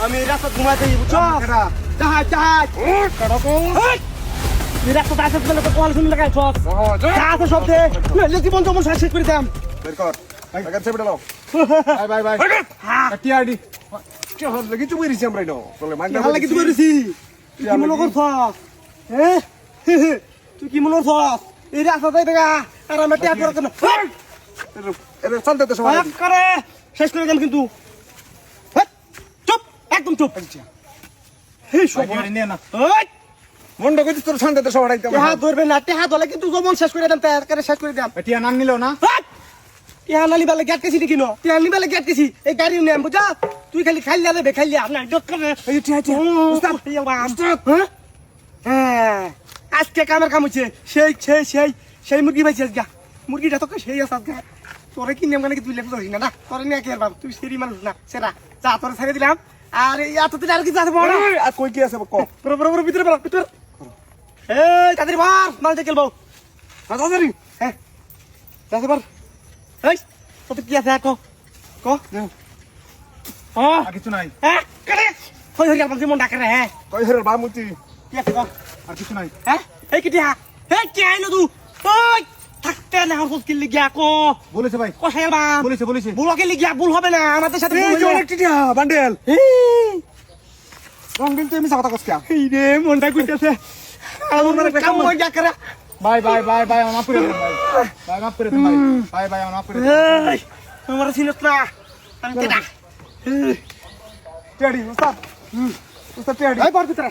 আমি রাস্তা ঘুমাতে বুঝছো জাহাজ জাহাজ রাস্তা আছে বলে তো কল শুনে লাগাই সব আছে সব দে জীবন যেমন শেষ করে দাম বের কর আগে চেপে দাও বাই বাই বাই টিআরডি কি হল লাগি চুপ করিছি আমরা নো বলে মাইন্ড ভালো লাগি তুই করিছি তুই কি মনে করছস হ্যাঁ তুই কি মনে করছস এই রাস্তাতে দেখা আর আমি ট্যাগ করতে না এর চলতে তো সময় করে শেষ করে দাম কিন্তু চুপ একদম চুপ এই সব নিয়ে না ওই মন্ড কইছিস তোর শান্তিতে সব হারাইতে হাত ধরবে না তে হাত ধরলে কিন্তু জমন শেষ করে দাম তার করে শেষ করে দাম টিয়া নাম নিলো না টিয়া নালি বালে গেট কেছি দেখিনো টিয়া নালি বালে গেট কেছি এই গাড়ি নিয়ে বুঝা তুই খালি খাইলে দেবে খাইলে আপনার ডক্টর এই টিয়া টিয়া উস্তাদ উস্তাদ হ্যাঁ আজকে কামের কাম হচ্ছে সেই মুরগি পাইছিস গা মুরগিটা তো সেই আছে গা তোরে কি নেম কি তুই লেখা ধরিস না তোরে নিয়ে কি আর বাপ তুই সেরি মানুষ না সেরা যা তোরে ছেড়ে দিলাম আর এতদিন আর কিছু আছে বড় আর কই কি আছে ক বড় ভিতরে ভিতরে এই তাদের বার মাল দেখল বউ তাড়াতাড়ি হ্যাঁ যাতে বার এই কত কি আছে ক ক আর কিছু নাই হ্যাঁ করে হই হই আপনি মন ডাকে রে হ্যাঁ কই হের বামুতি কি আছে ক আর কিছু নাই হ্যাঁ এই কি দিয়া এই কি আইনো তুই ওই থাকতে না হস কি লিগিয়া কো বলেছে ভাই কোথায় বা বলেছে বুলকে লিগিয়া ভুল হবে না আমাদের সাথে এই ভুল যে হবে অনেক টিয়া বান্ডেল বান্ডেল তো আমি কথা কইছি এই রে মনটা কইতাছে আমার কাম হই যা করে বাই বাই বাই বাই মাফ করে দেন ভাই বাই মাফ করে দেন ভাই বাই বাই মাফ করে দেন এই তোমার সিনত না আমি কেডা টিয়াডি উস্তাদ উস্তাদ টিয়াডি এই বার ভিতরে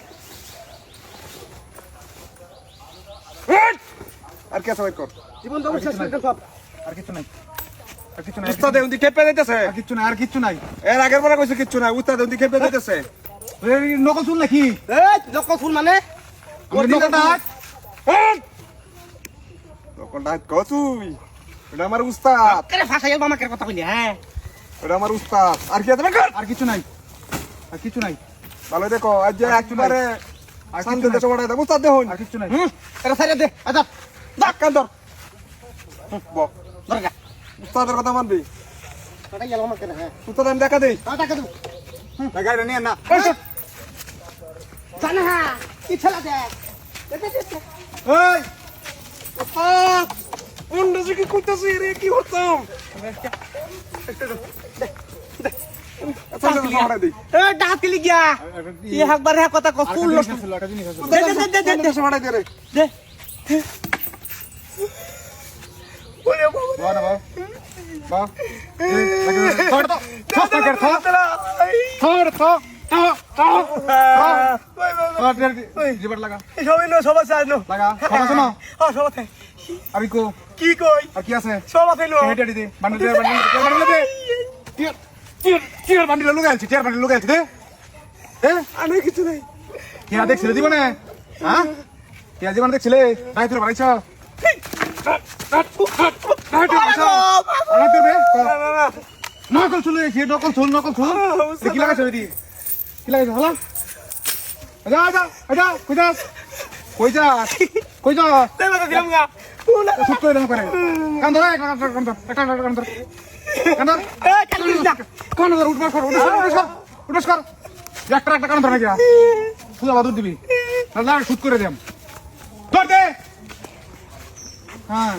আর কি আছে ভাই কর জীবন দম শেষ করে সব আর কিছু নাই আর কিছু নাই উস্তাদ উনি খেপে যাইতেছে আর কিছু নাই আর কিছু নাই এর আগের বার কইছে কিচ্ছু নাই উস্তাদ উনি খেপে যাইতেছে এই নকল শুন নাকি এই লক্ষ ফুল মানে আমি নকল ডাক তখন ডাক কও তুই এটা আমার উস্তাদ কেরে ফাসাই আমাকে কথা কইলি হ্যাঁ এটা আমার উস্তাদ আর কি আছে ভাই কর আর কিছু নাই আর কিছু নাই ভালো দেখো আজ যে একবারে শান্তিতে সব দাও উস্তাদ দেখুন আর কিছু নাই এরা সাইডে দে আচ্ছা ডাক কান ধর বক দরগা উস্তাদের কথা মানবি এটা গেল আমাকে হ্যাঁ উস্তাদ আমি দেখা দেই টাকা দেব গাড়ি নিয়ে না জানা কি ছেলা দে এই উস্তাদ উন্ডা যে কি করতেছিস রে কি হতাম এই ডাক লিগি গিয়া এই একবার হ্যাঁ কথা কসুল লস একটা জিনিস আছে দে দেশে ভাড়া দে রে দে বাবা বাবা বাবা থর তো থর জিবার লাগা সবাই নো সব আছে আনো লাগা কথা শোনো হ্যাঁ সব আছে আমি কো কি কই আর কি আছে সব আছে নো হেটা দি বান্ডেল দে টিয়ার বান্ডেল লুগাইছি টিয়ার বান্ডেল লুগাইছি দে আমি কিছু নাই কিয়া দেখছিলে জীবনে হ্যাঁ কিয়া জীবনে দেখছিলে নাই তোর বাড়াইছ নকল চুল নকল চুল কি লাগাইছ এটি কি লাগাইছ হলো আজা আজা আজা কই যা দেবা দিলাম গা চুপ করে দেন করে কান ধরে কান ধর এই কালি যা কান ধর উঠমাস কর একটা কান ধর না গিয়া ফুলা বাদুর দিবি না শুট করে দেম ধর দে হ্যাঁ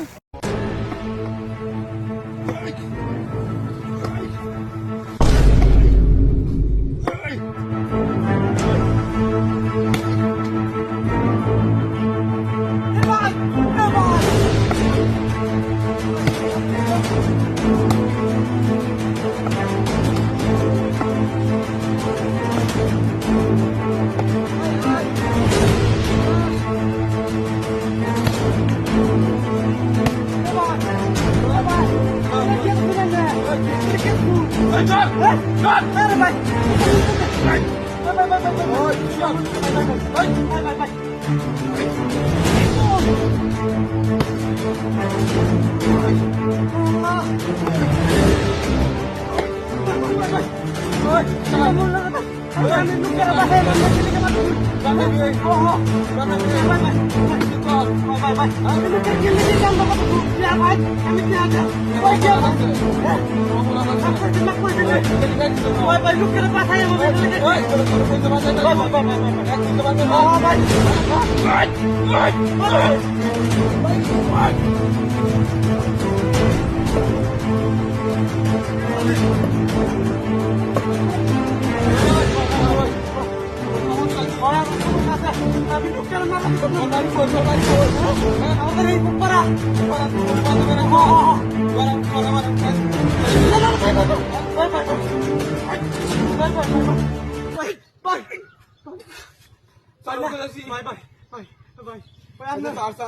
আমি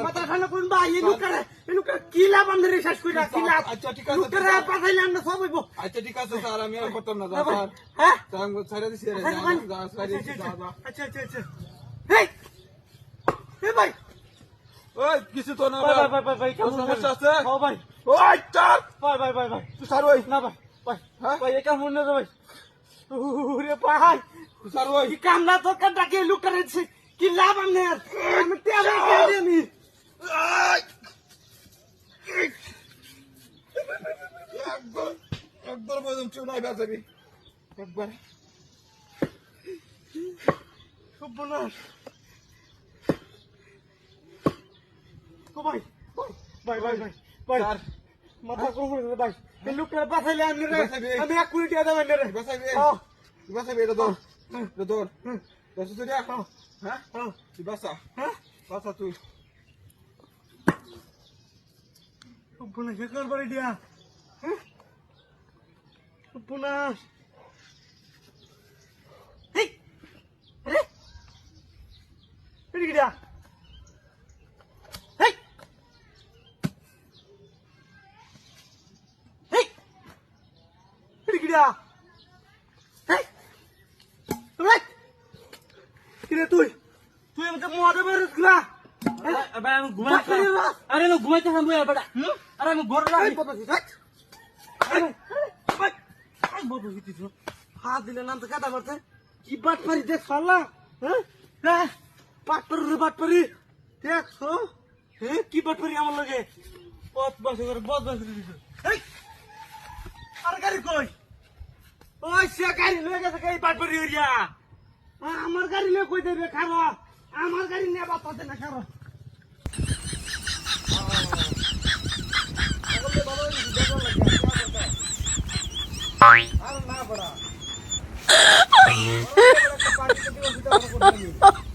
মাথা খানা কোন ভাই এনুকারে কি লাভ আমাদের শেষ কইরা কি লাভ আচ্ছা ঠিক আছে লুকারে পাঠাইলে আমরা সব হইব আচ্ছা ঠিক আছে স্যার আমি আর করতাম না স্যার হ্যাঁ আমি ছাইরা দিছি রে আচ্ছা হেই হে ভাই ওই কিছু তো না ভাই কোনো সমস্যা আছে ও ভাই ওই চার ভাই তুই স্যার ওই না ভাই হ্যাঁ ভাই এটা মনে না ভাই ওরে ভাই স্যার ওই কি কামলা তো কাটাকে লুকারে কি লাভ আমাদের আমি তেলে কে আমি একবার বলুন চুনাই বাজাবি একবার সর্বনাশ ও ভাই স্যার মাথা কোন করে ভাই এই লোকটা পাঠাইলে আমি রে বাঁচাবি। আমি 1 কোটি টাকা দেব রে বাসাবি ও বাসাবি এটা দৌড় এটা দৌড় দশ তুই হ্যাঁ হ্যাঁ তুই বাসা হ্যাঁ বাসা তুই সর্বনাশ একবার বাড়ি দিয়া হ্যাঁ সর্বনাশ হেই আরে এদিকে দিয়া হেই হেই এদিকে দিয়া হেই তুই কিরে তুই আমাকে মজা বেরোস গুলা ভাই আমি ঘুমাইতে আরে আমি ঘুমাইতে খাবো বেটা আরে আমি ঘর লাগি হাত দিলে নাম তো কাটা মারতে কি বাট পারি দেখ সাল্লা হ্যাঁ বাট পারি রে বাট পারি দেখছো হ্যাঁ কি বাট পারি আমার লগে পথ বসে করে বস বসে দিছো আর গাড়ি কই ওই সে গাড়ি লয়ে গেছে এই বাট পারি হইয়া আমার গাড়ি লয়ে কই দেবে খাবো আমার গাড়ি নিয়ে বাতাতে না খাবো Oh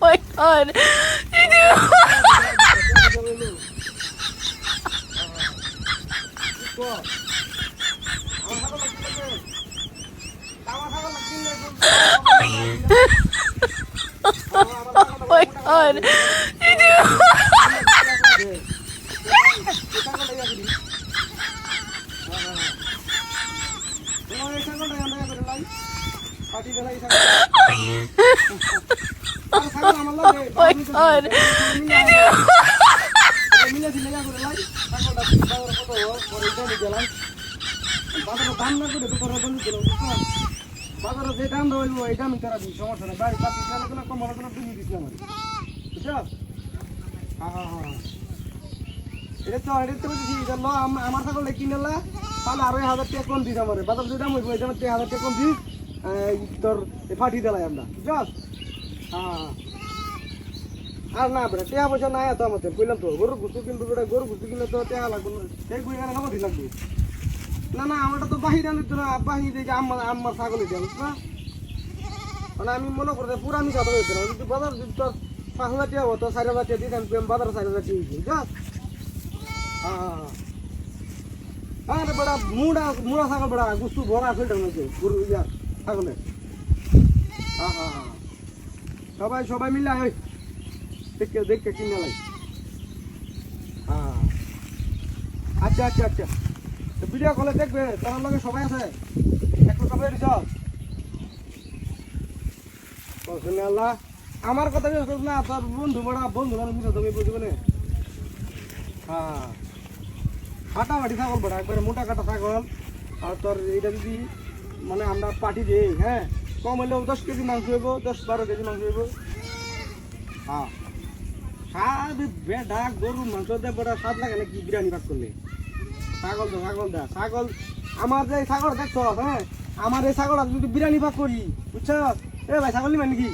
my god. Oh my god. Oh my god. বাজারে যে দাম রইল এই দাম তারা দিই সমস্যা নেই বাড়ি পাতি কোনো কম কোনো তুমি দিস না বুঝছো হ্যাঁ এটা তো বুঝছি এটা ল আমার ছাগল কিনলা তাহলে আরো 1000 টাকা কম দিস আমার বাজার যে দাম হইব এই দামে 1000 টাকা কম দিস তোর ফাটি দিলাই আমরা বুঝছো হ্যাঁ আর না বেটা টাকা পয়সা নাই তো আমাদের কইলাম তো গরু গুস্তু কিনবো বেটা গরু গুস্তু কিনলে তো টাকা লাগবে না এই গুই এনে খাবো লাগবে না না আমারটা তো বাহির আনিত না বাহির যে আমার ছাগল জানিস না মানে আমি মনে করতে পুরা আমি কথা বলতে না কিন্তু বাজার যদি তোর 5,000 টাকা হতো 4,000 টাকা দিতাম বাজার 4,000 টাকা বুঝছ হ্যাঁ রে বড়া মুড়া ছাগল বড়া গুস্তু ভরা ফিল্টার মধ্যে গরু ইয়া ছাগলে হ্যাঁ সবাই মিলে আয় দেখে কিনে লাই হ্যাঁ আচ্ছা ভিডিও কলে দেখবে তোমার লগে সবাই আছে একটু কাপড় দিছ আল্লাহ আমার কথা বিশ্বাস না তোর বন্ধু বড়া বন্ধু মিশো তুমি বুঝবে না হ্যাঁ ফাটাফাটি ছাগল বড়া একবারে মোটা কাটা ছাগল আর তোর এইটা যদি মানে আমরা পাটি দিই হ্যাঁ কম হলেও 10 কেজি মাংস হইব 10-12 কেজি মাংস হইব হ্যাঁ স্বাদ বেডা গরু মাংস দিয়ে বড়া স্বাদ লাগে না কি বিরিয়ানি ভাগ করলে ছাগল আমার যে ছাগল দেখছো হ্যাঁ আমার এই ছাগল যদি বিরিয়ানি ভাগ করি বুঝছো এ ভাই ছাগল নিবেন নাকি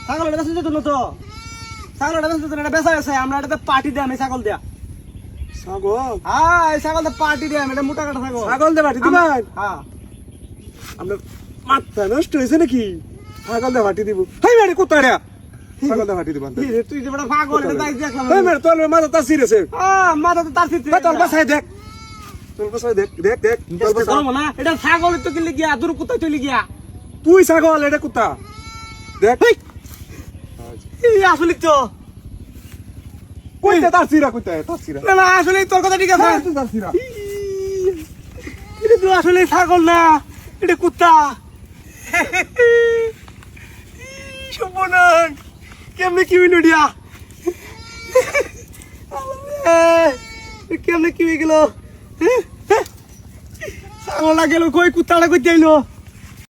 ছাগল এটা বেঁচে যেত না তো ছাগল এটা বেঁচে যেত না এটা বেচা গেছে আমরা এটাতে পার্টি দিলাম এই ছাগল দেয়া ছাগল হ্যাঁ এই ছাগলতে পার্টি দিলাম এটা মোটা কাটা ছাগল ছাগল দে বাটি দিবেন হ্যাঁ আপনার মাথা নষ্ট হয়েছে নাকি ছাগল দে বাটি দিব হাই মেরে কুত্তা রে ছাগল দে বাটি দিবেন কি রে, তুই যে বড় পাগল এটা তাই দেখলাম হাই মেরে তোর মাথা তা সিরিয়াস মাথা তো তার ফিরতে তোর বাসায় দেখ তোর বাসায় দেখ দেখ দেখ তোর বাসায় করবো না এটা ছাগল তো কিনলে গিয়া দূর কোথায় চলে গিয়া তুই ছাগল এটা কুত্তা দেখ এই আসলে তো কইতে তার সিরা কইতে তার সিরা না না আসলে তোর কথা ঠিক আছে তুই তার সিরা এটা তো আসলে ছাগল না এটা কুত্তা সুবনান কেমনে কি হইল দিয়া কেমনে কি হয়ে গেল ছাগলটা গেল কই কুত্তাটা কই যাইলো